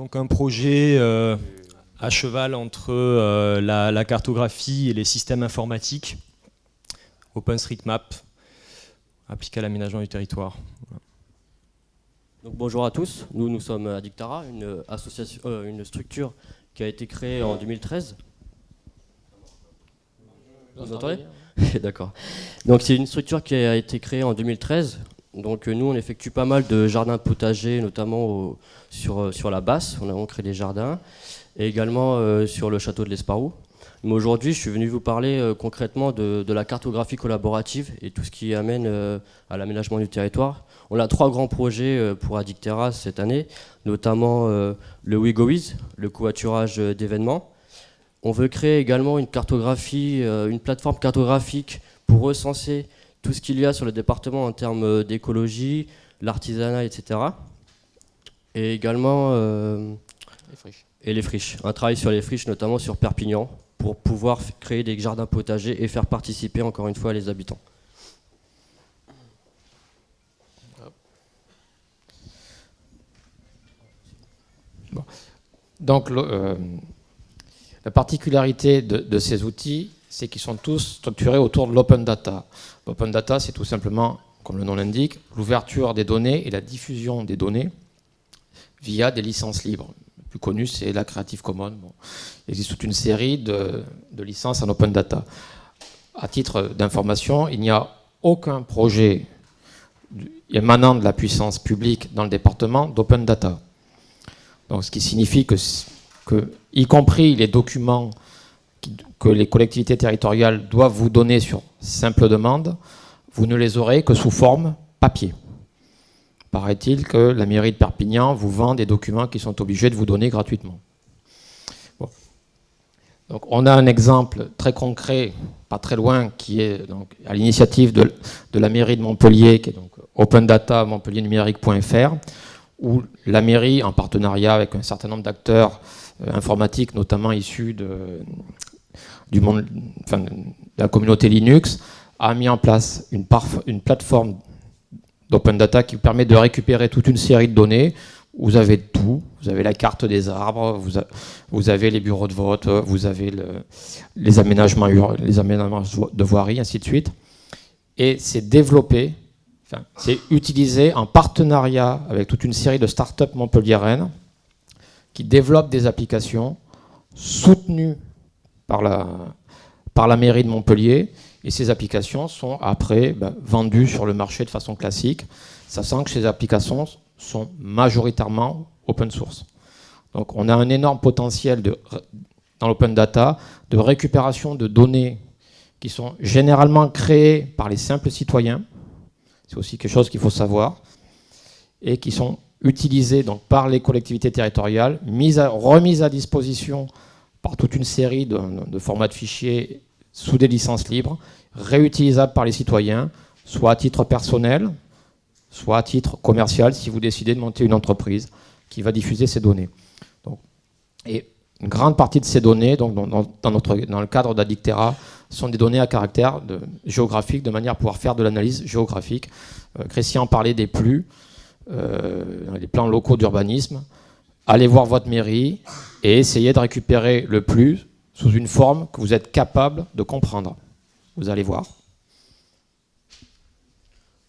Donc un projet à cheval entre la cartographie et les systèmes informatiques, OpenStreetMap, appliqué à l'aménagement du territoire. Voilà. Donc, bonjour à tous, nous sommes Adictara, une structure qui a été créée en 2013. Vous m'entendez ? D'accord. Donc c'est une structure qui a été créée en 2013. Donc nous on effectue pas mal de jardins potagers, notamment sur la Basse. On crée des jardins et également sur le château de l'Esparou. Mais aujourd'hui je suis venu vous parler concrètement de la cartographie collaborative et tout ce qui amène à l'aménagement du territoire. On a 3 grands projets pour Adictera cette année, notamment le WeGoWiz, le covoiturage d'événements. On veut créer également une cartographie, une plateforme cartographique pour recenser tout ce qu'il y a sur le département en termes d'écologie, l'artisanat, etc. Et également les friches. Un travail sur les friches, notamment sur Perpignan, pour pouvoir créer des jardins potagers et faire participer encore une fois les habitants. Bon. Donc, la particularité de ces outils, c'est qu'ils sont tous structurés autour de l'open data. L'open data, c'est tout simplement, comme le nom l'indique, l'ouverture des données et la diffusion des données via des licences libres. Le plus connu, c'est la Creative Commons. Bon. Il existe toute une série de licences en open data. À titre d'information, il n'y a aucun projet émanant de la puissance publique dans le département d'open data. Donc, ce qui signifie que, y compris les documents que les collectivités territoriales doivent vous donner sur simple demande, vous ne les aurez que sous forme papier. Paraît-il que la mairie de Perpignan vous vend des documents qu'ils sont obligés de vous donner gratuitement. Bon. Donc, on a un exemple très concret, pas très loin, qui est donc à l'initiative de la mairie de Montpellier, qui est donc Open Data montpelliernumérique.fr, où la mairie, en partenariat avec un certain nombre d'acteurs informatiques, notamment issus du monde, enfin, de la communauté Linux, a mis en place une plateforme d'open data qui permet de récupérer toute une série de données. Vous avez tout, vous avez la carte des arbres, vous avez les bureaux de vote, vous avez les aménagements de voirie, ainsi de suite. Et c'est développé, enfin, c'est utilisé en partenariat avec toute une série de startups montpelliéraines qui développent des applications soutenues par la mairie de Montpellier, et ces applications sont après vendues sur le marché de façon classique, sachant que ces applications sont majoritairement open source. Donc on a un énorme potentiel dans l'open data de récupération de données qui sont généralement créées par les simples citoyens, c'est aussi quelque chose qu'il faut savoir, et qui sont utilisées donc par les collectivités territoriales, remises à disposition par toute une série de formats de fichiers sous des licences libres, réutilisables par les citoyens, soit à titre personnel, soit à titre commercial, si vous décidez de monter une entreprise qui va diffuser ces données. Donc, et une grande partie de ces données, donc dans le cadre d'Adictera, sont des données à caractère géographique, de manière à pouvoir faire de l'analyse géographique. Christian parlait des PLU, les plans locaux d'urbanisme. Allez voir votre mairie et essayez de récupérer le PLU sous une forme que vous êtes capable de comprendre. Vous allez voir.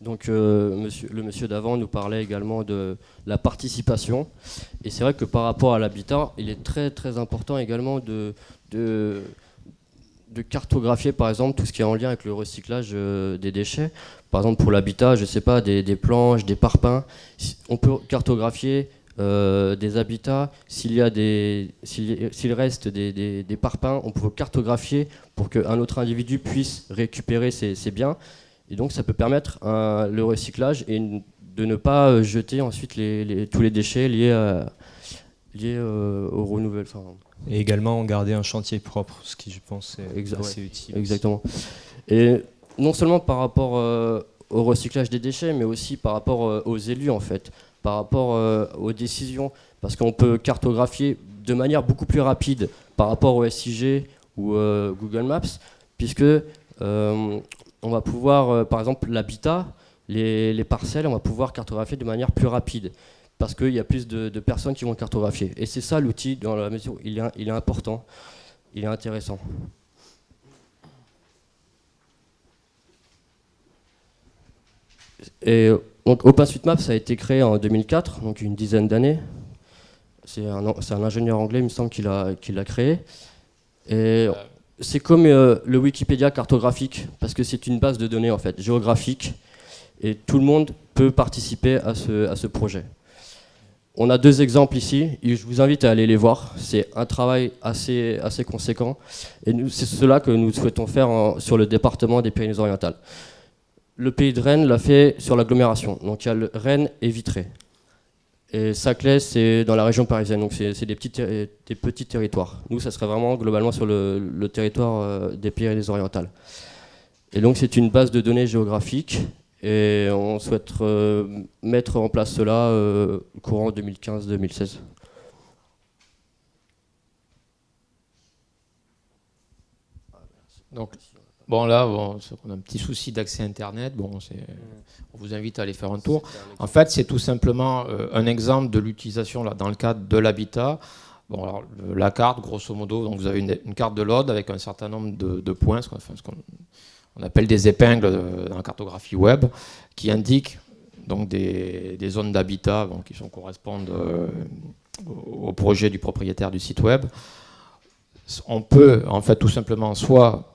Donc le monsieur d'avant nous parlait également de la participation. Et c'est vrai que par rapport à l'habitat, il est très très important également de cartographier par exemple tout ce qui est en lien avec le recyclage des déchets. Par exemple pour l'habitat, je ne sais pas, des planches, des parpaings. On peut cartographier des habitats, s'il reste des parpaings, on peut cartographier pour qu'un autre individu puisse récupérer ses biens. Et donc ça peut permettre le recyclage et de ne pas jeter ensuite tous les déchets liés au renouvellement. Et également garder un chantier propre, ce qui je pense est assez utile. Exactement. Et non seulement par rapport au recyclage des déchets, mais aussi par rapport aux élus en fait, par rapport aux décisions, parce qu'on peut cartographier de manière beaucoup plus rapide par rapport au SIG ou Google Maps, puisque on va pouvoir, par exemple, l'habitat, les parcelles, on va pouvoir cartographier de manière plus rapide. parce qu'il y a plus de personnes qui vont cartographier. Et c'est ça l'outil, dans la mesure où il est important, il est intéressant. Et donc OpenStreetMap, ça a été créé en 2004, donc une dizaine d'années. C'est un ingénieur anglais, il me semble, qui l'a créé. Et c'est comme le Wikipédia cartographique, parce que c'est une base de données en fait, géographique, et tout le monde peut participer à ce projet. On a 2 exemples ici, et je vous invite à aller les voir. C'est un travail assez conséquent, et c'est cela que nous souhaitons faire sur le département des Pyrénées-Orientales. Le pays de Rennes l'a fait sur l'agglomération, donc il y a Rennes et Vitré. Et Saclay, c'est dans la région parisienne, donc c'est des petits territoires. Nous, ça serait vraiment globalement sur le territoire des Pyrénées-Orientales. Et donc c'est une base de données géographique, et on souhaite mettre en place cela courant 2015-2016. Donc, bon là, on a un petit souci d'accès Internet. Bon, on vous invite à aller faire un tour. En fait, c'est tout simplement un exemple de l'utilisation dans le cadre de l'habitat. Bon, alors, la carte, grosso modo, donc vous avez une carte de l'Aude avec un certain nombre de points, ce qu'on appelle des épingles dans la cartographie web, qui indiquent donc des zones d'habitat qui correspondent au projet du propriétaire du site web. On peut, en fait, tout simplement, soit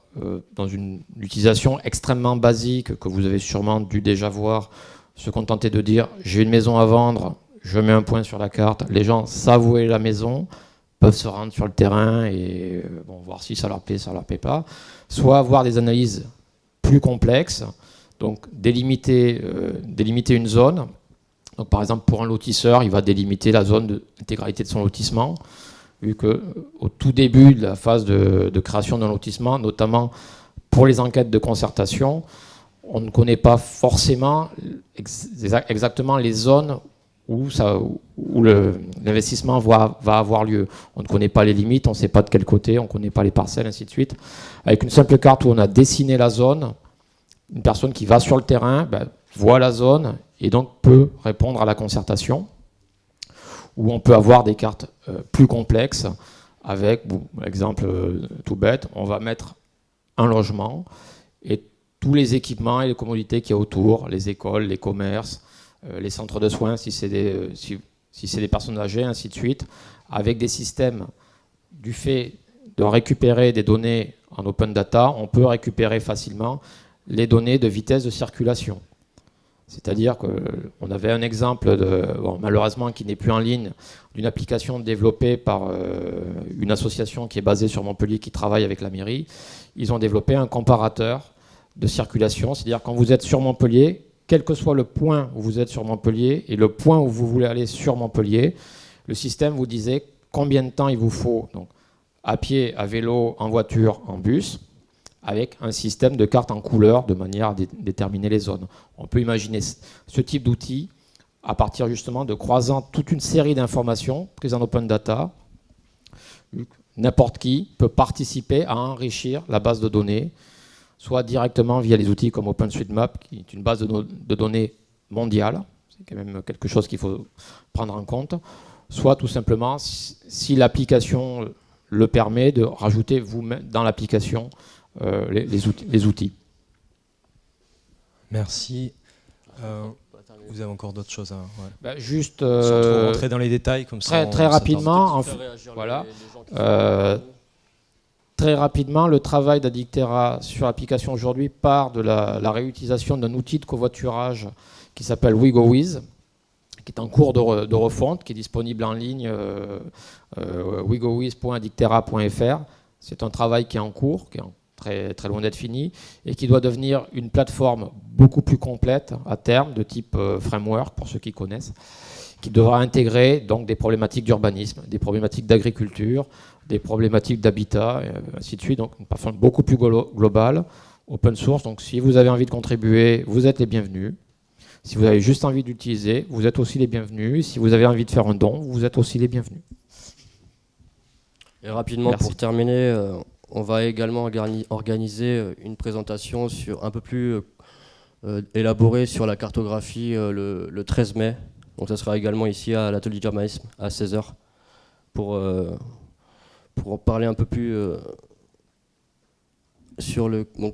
dans une utilisation extrêmement basique que vous avez sûrement dû déjà voir, se contenter de dire j'ai une maison à vendre, je mets un point sur la carte, les gens savent où est la maison, peuvent se rendre sur le terrain et voir si ça leur plaît, ça leur plaît pas. Soit avoir des analyses plus complexes, donc délimiter une zone. Donc par exemple pour un lotisseur, il va délimiter la zone de l'intégralité de son lotissement, vu qu'au tout début de la phase de création d'un lotissement, notamment pour les enquêtes de concertation, on ne connaît pas forcément exactement les zones où l'investissement va avoir lieu. On ne connaît pas les limites, on ne sait pas de quel côté, on ne connaît pas les parcelles, ainsi de suite. Avec une simple carte où on a dessiné la zone, une personne qui va sur le terrain voit la zone et donc peut répondre à la concertation. Où on peut avoir des cartes plus complexes avec, exemple tout bête, on va mettre un logement et tous les équipements et les commodités qu'il y a autour, les écoles, les commerces, les centres de soins si c'est des personnes âgées, ainsi de suite, avec des systèmes du fait de récupérer des données en open data, on peut récupérer facilement les données de vitesse de circulation. C'est-à-dire qu'on avait un exemple, malheureusement qui n'est plus en ligne, d'une application développée par une association qui est basée sur Montpellier, qui travaille avec la mairie. Ils ont développé un comparateur de circulation, c'est-à-dire quand vous êtes sur Montpellier, quel que soit le point où vous êtes sur Montpellier et le point où vous voulez aller sur Montpellier, le système vous disait combien de temps il vous faut, donc à pied, à vélo, en voiture, en bus, avec un système de cartes en couleur de manière à déterminer les zones. On peut imaginer ce type d'outil à partir justement de croisant toute une série d'informations prises en open data. N'importe qui peut participer à enrichir la base de données, soit directement via les outils comme OpenStreetMap, qui est une base de données mondiale, c'est quand même quelque chose qu'il faut prendre en compte, soit tout simplement, si l'application le permet, de rajouter vous-même dans l'application les outils. Merci. Vous avez encore d'autres choses à... Juste sans trop rentrer dans les détails comme ça. Très rapidement, voilà. Très rapidement, le travail d'Addictera sur l'application aujourd'hui part de la réutilisation d'un outil de covoiturage qui s'appelle WeGoWiz, qui est en cours de refonte, qui est disponible en ligne wegowiz.addictera.fr. C'est un travail qui est en cours, qui est très loin d'être fini, et qui doit devenir une plateforme beaucoup plus complète à terme, de type framework, pour ceux qui connaissent, qui devra intégrer donc des problématiques d'urbanisme, des problématiques d'agriculture, des problématiques d'habitat, ainsi de suite. Donc une plateforme beaucoup plus globale, open source. Donc si vous avez envie de contribuer, vous êtes les bienvenus. Si vous avez juste envie d'utiliser, vous êtes aussi les bienvenus. Si vous avez envie de faire un don, vous êtes aussi les bienvenus. Et rapidement, merci. Pour terminer, on va également organiser une présentation un peu plus élaborée sur la cartographie le 13 mai Donc ça sera également ici à l'atelier de journalisme à 16h pour en parler un peu plus sur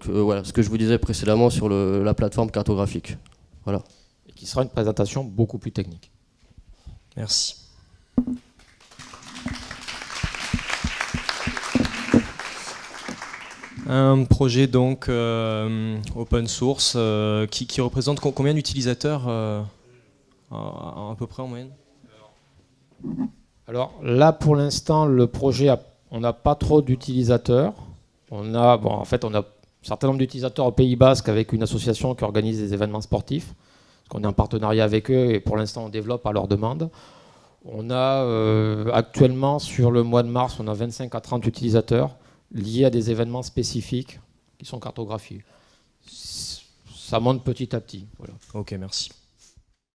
voilà, ce que je vous disais précédemment sur la plateforme cartographique. Voilà. Et qui sera une présentation beaucoup plus technique. Merci. Un projet donc open source qui représente combien d'utilisateurs à peu près en moyenne? Alors là, pour l'instant, le projet, on n'a pas trop d'utilisateurs. On a un certain nombre d'utilisateurs au Pays Basque avec une association qui organise des événements sportifs. Parce qu'on est en partenariat avec eux et pour l'instant, on développe à leur demande. On a actuellement, sur le mois de mars, on a 25 à 30 utilisateurs liés à des événements spécifiques qui sont cartographiés. Ça monte petit à petit. Voilà. Ok, merci.